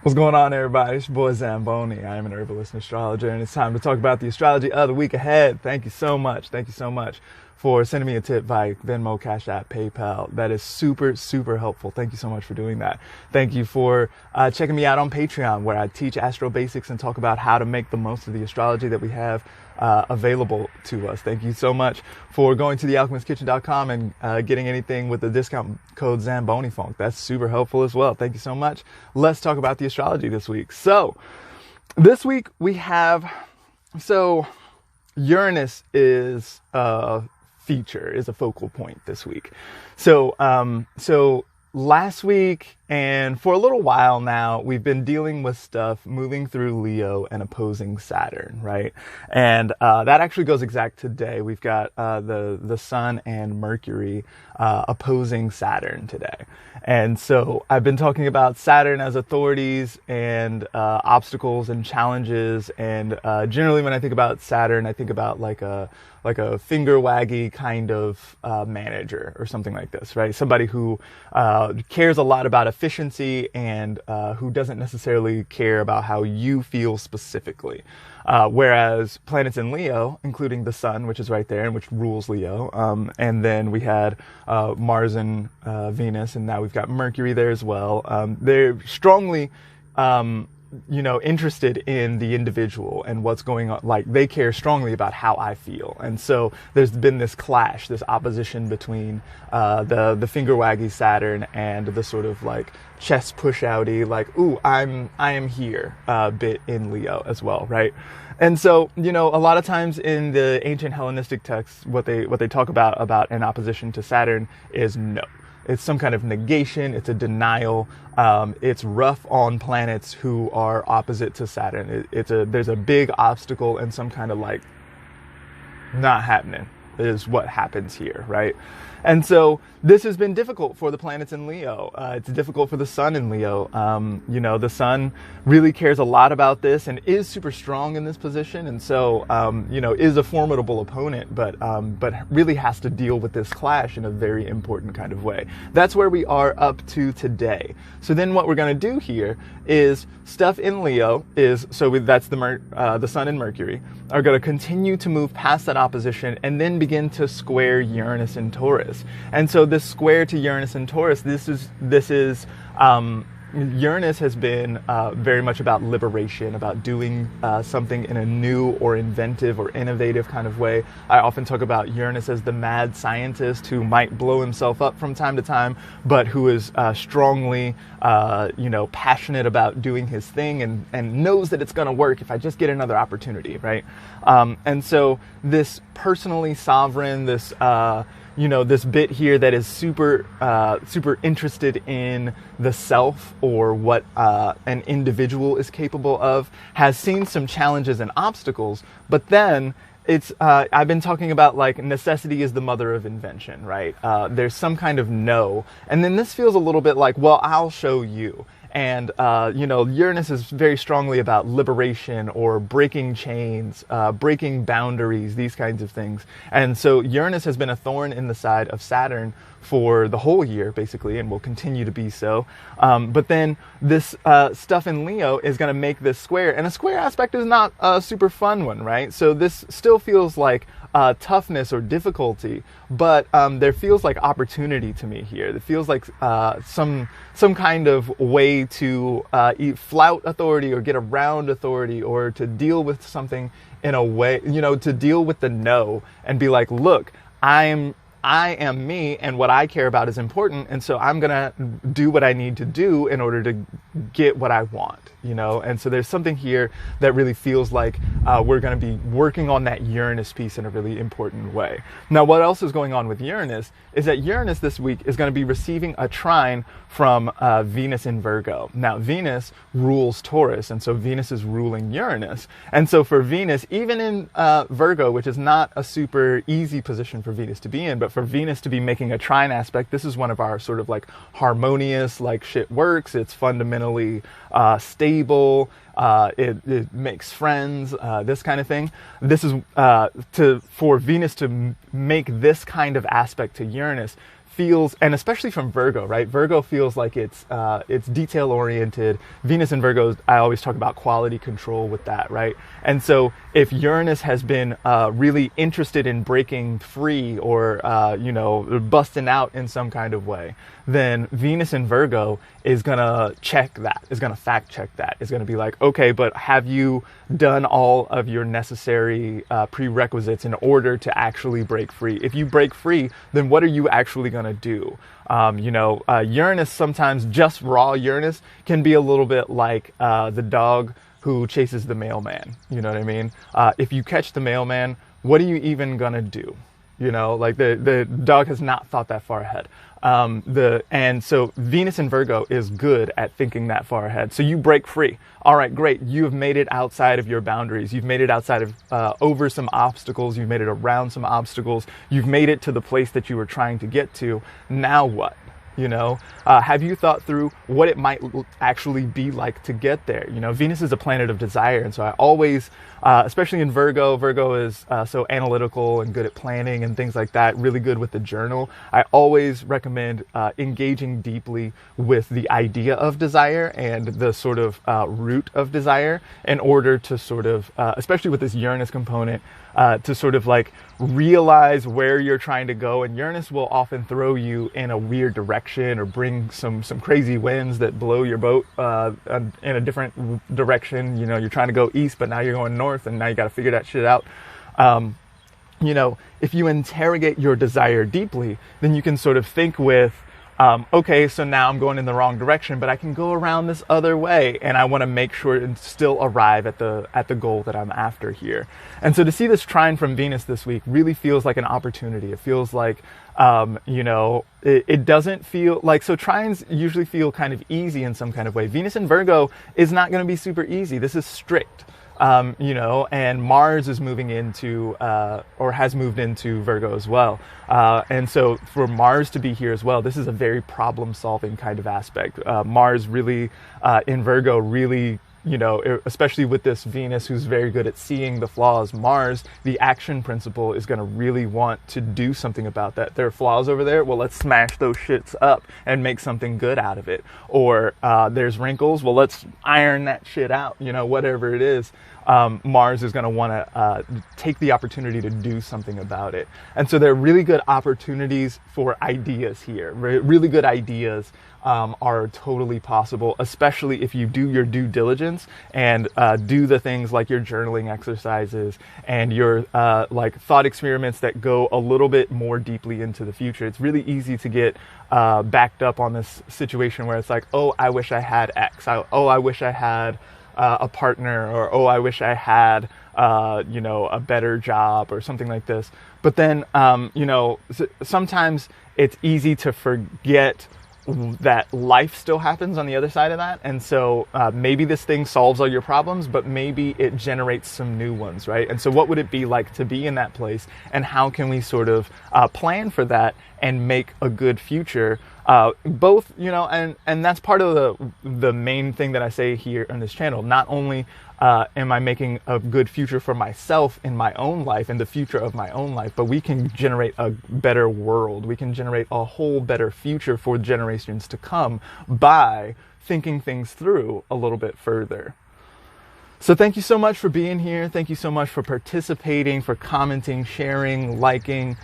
What's going on, everybody? It's your boy Zamboni. I am an herbalist and astrologer, and it's time to talk about the astrology of the week ahead. Thank you so much. Thank you so much for sending me a tip via Venmo, Cash App, PayPal. That is super, super helpful. Thank you so much for doing that. Thank you for checking me out on Patreon, where I teach astro basics and talk about how to make the most of the astrology that we have available to us. Thank you so much for going to thealchemistkitchen.com and getting anything with the discount code ZamboniFunk. That's super helpful as well. Thank you so much. Let's talk about the astrology this week. So this week we have, Uranus is a focal point this week. So last week and for a little while now, we've been dealing with stuff moving through Leo and opposing Saturn, right? And that actually goes exact today. We've got the Sun and Mercury opposing Saturn today. And so I've been talking about Saturn as authorities and obstacles and challenges. And generally when I think about Saturn, I think about like a finger waggy kind of manager or something like this, right? Somebody who cares a lot about efficiency and who doesn't necessarily care about how you feel specifically. Whereas planets in Leo, including the Sun, which is right there and which rules Leo, and then we had Mars and Venus, and now we've got Mercury there as well. They're strongly interested in the individual and what's going on. Like, they care strongly about how I feel. And so there's been this clash, this opposition between the finger waggy Saturn and the sort of like chest push outy, like, ooh, I am here bit in Leo as well, right? And so, a lot of times in the ancient Hellenistic texts, what they talk about an opposition to Saturn is no. It's some kind of negation. It's a denial. It's rough on planets who are opposite to Saturn. There's a big obstacle and some kind of like not happening is what happens here, right? And so this has been difficult for the planets in Leo. It's difficult for the Sun in Leo. The Sun really cares a lot about this and is super strong in this position. And so, is a formidable opponent, but really has to deal with this clash in a very important kind of way. That's where we are up to today. So then what we're going to do here is stuff in Leo that's the Sun and Mercury are going to continue to move past that opposition and then begin to square Uranus and Taurus. And so this square to Uranus and Taurus, this is Uranus has been very much about liberation, about doing something in a new or inventive or innovative kind of way. I often talk about Uranus as the mad scientist who might blow himself up from time to time, but who is strongly, passionate about doing his thing and knows that it's going to work if I just get another opportunity, right? And so this personally sovereign, this bit here that is super interested in the self or what an individual is capable of, has seen some challenges and obstacles, but then I've been talking about like necessity is the mother of invention, right? There's some kind of no, and then this feels a little bit like, well, I'll show you. And, Uranus is very strongly about liberation or breaking chains, breaking boundaries, these kinds of things. And so Uranus has been a thorn in the side of Saturn for the whole year, basically, and will continue to be so. But then this stuff in Leo is going to make this square. And a square aspect is not a super fun one, right? So this still feels like toughness or difficulty, but there feels like opportunity to me here. It feels like some kind of way to flout authority or get around authority or to deal with something in a way, to deal with the no and be like, look, I am me, and what I care about is important, and so I'm gonna do what I need to do in order to get what I want, and so there's something here that really feels like we're gonna be working on that Uranus piece in a really important way. Now, what else is going on with Uranus is that Uranus this week is going to be receiving a trine from Venus in Virgo. Now, Venus rules Taurus, and so Venus is ruling Uranus, and so for Venus, even in Virgo, which is not a super easy position for Venus to be in, but for Venus to be making a trine aspect, this is one of our sort of like harmonious, like shit works. It's fundamentally stable. It makes friends, this kind of thing. This is for Venus to make this kind of aspect to Uranus feels, and especially from Virgo, right? Virgo feels like it's detail oriented. Venus in Virgo, I always talk about quality control with that, right? And so if Uranus has been really interested in breaking free or busting out in some kind of way, then Venus in Virgo is gonna check that, is gonna fact check that, is gonna be like, okay, but have you done all of your necessary prerequisites in order to actually break free? If you break free, then what are you actually gonna do? Uranus, sometimes just raw Uranus can be a little bit like the dog who chases the mailman. You know what I mean? If you catch the mailman, what are you even gonna do? Like the dog has not thought that far ahead. And so Venus in Virgo is good at thinking that far ahead. So you break free. All right, great. You have made it outside of your boundaries. You've made it outside of, over some obstacles. You've made it around some obstacles. You've made it to the place that you were trying to get to. Now what? Have you thought through what it might actually be like to get there? Venus is a planet of desire. And so I always, especially in Virgo is so analytical and good at planning and things like that, really good with the journal. I always recommend engaging deeply with the idea of desire and the sort of root of desire in order to sort of, especially with this Uranus component, to sort of like realize where you're trying to go. And Uranus will often throw you in a weird direction or bring some crazy winds that blow your boat in a different direction. You're trying to go east, but now you're going north, and now you got to figure that shit out. If you interrogate your desire deeply, then you can sort of think with, okay, so now I'm going in the wrong direction, but I can go around this other way, and I want to make sure and still arrive at the goal that I'm after here. And so to see this trine from Venus this week really feels like an opportunity. It feels like, it doesn't feel like, so trines usually feel kind of easy in some kind of way. Venus in Virgo is not going to be super easy. This is strict. And Mars is moving into, or has moved into Virgo as well. And so for Mars to be here as well, this is a very problem-solving kind of aspect. Mars really, in Virgo, really, especially with this Venus who's very good at seeing the flaws, Mars, the action principle, is going to really want to do something about that. There are flaws over there. Well, let's smash those shits up and make something good out of it. Or there's wrinkles. Well, let's iron that shit out, whatever it is. Mars is going to want to take the opportunity to do something about it. And so there are really good opportunities for ideas here. Really good ideas are totally possible, especially if you do your due diligence and do the things like your journaling exercises and your like thought experiments that go a little bit more deeply into the future. It's really easy to get backed up on this situation where it's like, oh, I wish I had X. I wish I had a partner, or, oh, I wish I had, a better job or something like this. But then, sometimes it's easy to forget that life still happens on the other side of that. And so maybe this thing solves all your problems, but maybe it generates some new ones, right? And so what would it be like to be in that place? And how can we sort of plan for that and make a good future? Both, and that's part of the main thing that I say here on this channel. Not only am I making a good future for myself in my own life and the future of my own life, but we can generate a better world. We can generate a whole better future for generations to come by thinking things through a little bit further. So thank you so much for being here. Thank you so much for participating, for commenting, sharing, liking,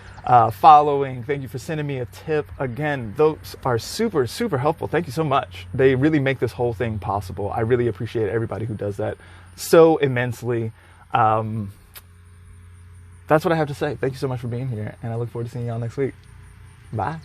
following. Thank you for sending me a tip. Again, those are super, super helpful. Thank you so much. They really make this whole thing possible. I really appreciate everybody who does that so immensely. That's what I have to say. Thank you so much for being here, and I look forward to seeing y'all next week. Bye.